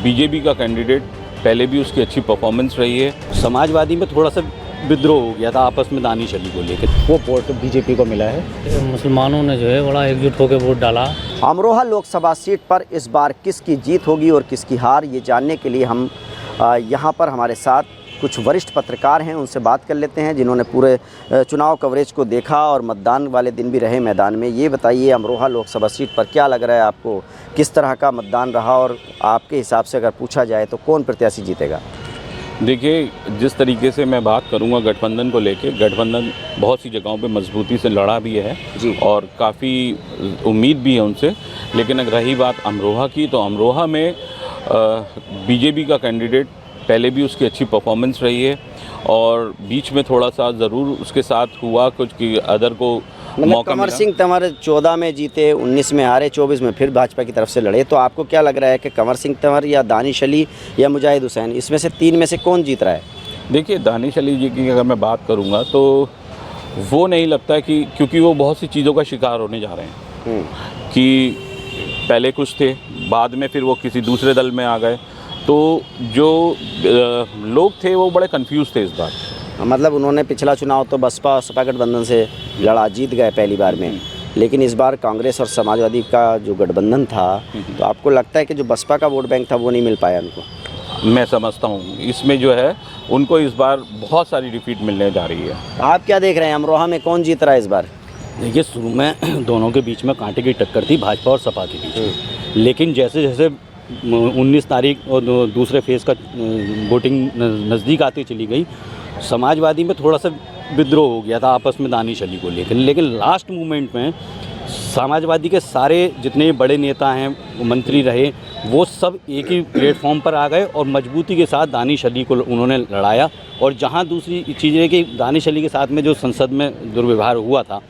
BJP का candidate, पहले भी उसकी अच्छी परफॉर्मेंस रही है। समाजवादी में थोड़ा सा विद्रोह हो गया था आपस में दानिश अली को लेकर, वो वोट बीजेपी को मिला है। मुसलमानों ने जो है बड़ा एकजुट होकर वोट डाला। अमरोहा लोकसभा सीट पर इस बार किसकी जीत होगी और किसकी हार, ये जानने के लिए हम यहाँ पर हमारे साथ कुछ वरिष्ठ पत्रकार हैं, उनसे बात कर लेते हैं जिन्होंने पूरे चुनाव कवरेज को देखा और मतदान वाले दिन भी रहे मैदान में। ये बताइए, अमरोहा लोकसभा सीट पर क्या लग रहा है आपको, किस तरह का मतदान रहा और आपके हिसाब से अगर पूछा जाए तो कौन प्रत्याशी जीतेगा? देखिए, जिस तरीके से मैं बात करूंगा गठबंधन को लेके, गठबंधन बहुत सी जगहों पे मजबूती से लड़ा भी है जी, और काफ़ी उम्मीद भी है उनसे। लेकिन अगर रही बात अमरोहा की, तो अमरोहा में बीजेपी का कैंडिडेट, पहले भी उसकी अच्छी परफॉर्मेंस रही है और बीच में थोड़ा सा ज़रूर उसके साथ हुआ कुछ कि अदर को मतलब मौका कंवर मिला। सिंह तंवर 14 में जीते, 19 में हारे, 24 में फिर भाजपा की तरफ से लड़े। तो आपको क्या लग रहा है कि कंवर सिंह तंवर या दानिश अली या मुजाहिद हुसैन, इसमें से तीन में से कौन जीत रहा है? देखिए, दानिश अली जी की अगर मैं बात करूंगा तो वो नहीं लगता कि, क्योंकि वो बहुत सी चीज़ों का शिकार होने जा रहे हैं कि पहले कुछ थे, बाद में फिर वो किसी दूसरे दल में आ गए, तो जो लोग थे वो बड़े कंफ्यूज थे इस बार। मतलब उन्होंने पिछला चुनाव तो बसपा और सपा गठबंधन से लड़ा, जीत गए पहली बार में, लेकिन इस बार कांग्रेस और समाजवादी का जो गठबंधन था, तो आपको लगता है कि जो बसपा का वोट बैंक था वो नहीं मिल पाया उनको? मैं समझता हूँ इसमें जो है उनको इस बार बहुत सारी डिफीट मिलने जा रही है। आप क्या देख रहे हैं, अमरोहा में कौन जीत रहा है इस बार? देखिए, शुरू में दोनों के बीच में कांटे की टक्कर थी, भाजपा और सपा के बीच में। लेकिन जैसे जैसे 19 तारीख और दूसरे फेज़ का वोटिंग नज़दीक आती चली गई, समाजवादी में थोड़ा सा विद्रोह हो गया था आपस में दानिश अली को लेकर। लेकिन लास्ट मोमेंट में समाजवादी के सारे जितने बड़े नेता हैं, मंत्री रहे, वो सब एक ही प्लेटफॉर्म पर आ गए और मजबूती के साथ दानिश अली को उन्होंने लड़ाया। और जहाँ दूसरी चीज़ है कि दानिश अली के साथ में जो संसद में दुर्व्यवहार हुआ था,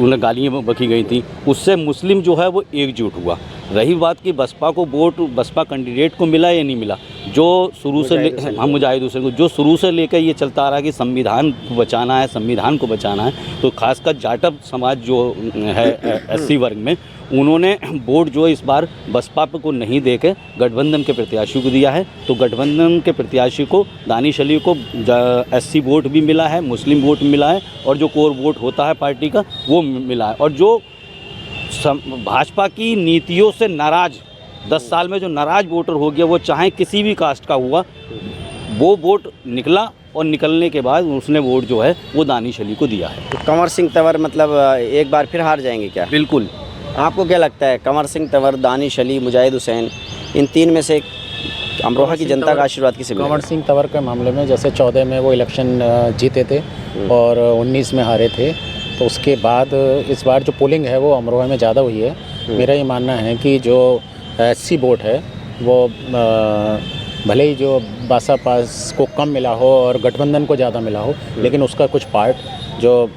उन्हें गालियाँ बकी गई थी, उससे मुस्लिम जो है वो एकजुट हुआ। रही बात कि बसपा को वोट बसपा कैंडिडेट को मिला या नहीं मिला, जो शुरू से हम मुजाहिद हुसैन को जो शुरू से लेकर ये चलता आ रहा है कि संविधान को बचाना है, संविधान को बचाना है, तो खासकर जाटव समाज जो है एससी वर्ग में, उन्होंने वोट जो इस बार बसपा को नहीं देके गठबंधन के प्रत्याशी को दिया है। तो गठबंधन के प्रत्याशी को, दानिश अली को एससी वोट भी मिला है, मुस्लिम वोट मिला है और जो कोर वोट होता है पार्टी का वो मिला है। और जो भाजपा की नीतियों से नाराज़ 10 साल में जो नाराज़ वोटर हो गया, वो चाहे किसी भी कास्ट का हुआ, वो वोट निकला और निकलने के बाद उसने वोट जो है वो दानिश अली को दिया है। तो कंवर सिंह तंवर मतलब एक बार फिर हार जाएंगे क्या? बिल्कुल। आपको क्या लगता है, कंवर सिंह तंवर, दानिश अली, मुजाहिद हुसैन, इन तीन में से अमरोहा की जनता का आशीर्वाद किसे मिलेगा? कंवर सिंह तंवर के मामले में जैसे 14 में वो इलेक्शन जीते थे और 19 में हारे थे, तो उसके बाद इस बार जो पोलिंग है वो अमरोहा में ज़्यादा हुई है। मेरा ये मानना है कि जो एससी वोट है वो भले ही जो बसपा को कम मिला हो और गठबंधन को ज़्यादा मिला हो, लेकिन उसका कुछ पार्ट जो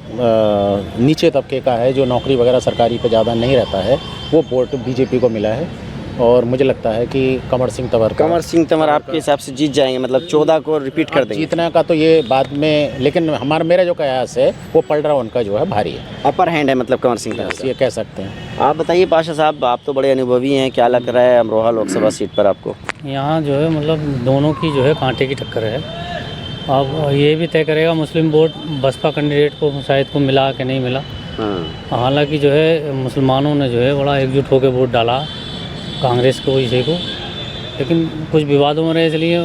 नीचे तबके का है, जो नौकरी वगैरह सरकारी पे ज़्यादा नहीं रहता है, वो वोट बीजेपी को मिला है। और मुझे लगता है कि कंवर सिंह तंवर आपके हिसाब से जीत जाएंगे, मतलब 14 को रिपीट कर देंगे? जीतने का तो ये बाद में, लेकिन मेरा जो कयास है वो पलड़ा उनका जो है भारी है, अपर हैंड है मतलब कंवर सिंह तंवर, ये कह सकते हैं। आप बताइए पाशा साहब, आप तो बड़े अनुभवी हैं, क्या लग रहा है अमरोहा लोकसभा सीट पर आपको? यहाँ जो है मतलब दोनों की जो है कांटे की टक्कर है। अब ये भी तय करेगा मुस्लिम वोट बसपा कैंडिडेट को शायद को मिला कि नहीं मिला। हालांकि जो है मुसलमानों ने जो है बड़ा एकजुट होकर वोट डाला कांग्रेस को, इसे को, लेकिन कुछ विवादों में रहे, इसलिए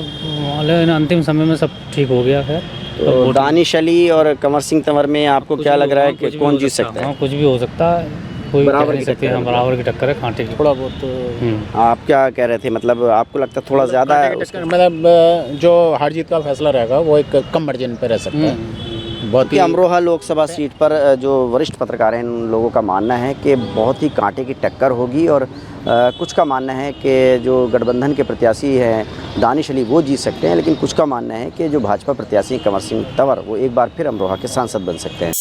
अंतिम समय में सब ठीक हो गया। खैर, तो दानिश अली और कंवर सिंह तंवर में आपको क्या लग रहा है कि कौन जीत सकता है? हाँ, कुछ भी हो सकता है, कोई बराबर कह सकते हैं, बराबर की टक्कर है, कांटे की। थोड़ा बहुत आप क्या कह रहे थे, मतलब आपको लगता है थोड़ा ज़्यादा है? मतलब जो हार जीत का फैसला रहेगा वो एक कम मार्जिन पे रह सकता है। बहुत ही अमरोहा लोकसभा सीट पर जो वरिष्ठ पत्रकार हैं, उन लोगों का मानना है कि बहुत ही कांटे की टक्कर होगी और कुछ का मानना है कि जो गठबंधन के प्रत्याशी हैं दानिश अली वो जीत सकते हैं, लेकिन कुछ का मानना है कि जो भाजपा प्रत्याशी कंवर सिंह तंवर वो एक बार फिर अमरोहा के सांसद बन सकते हैं।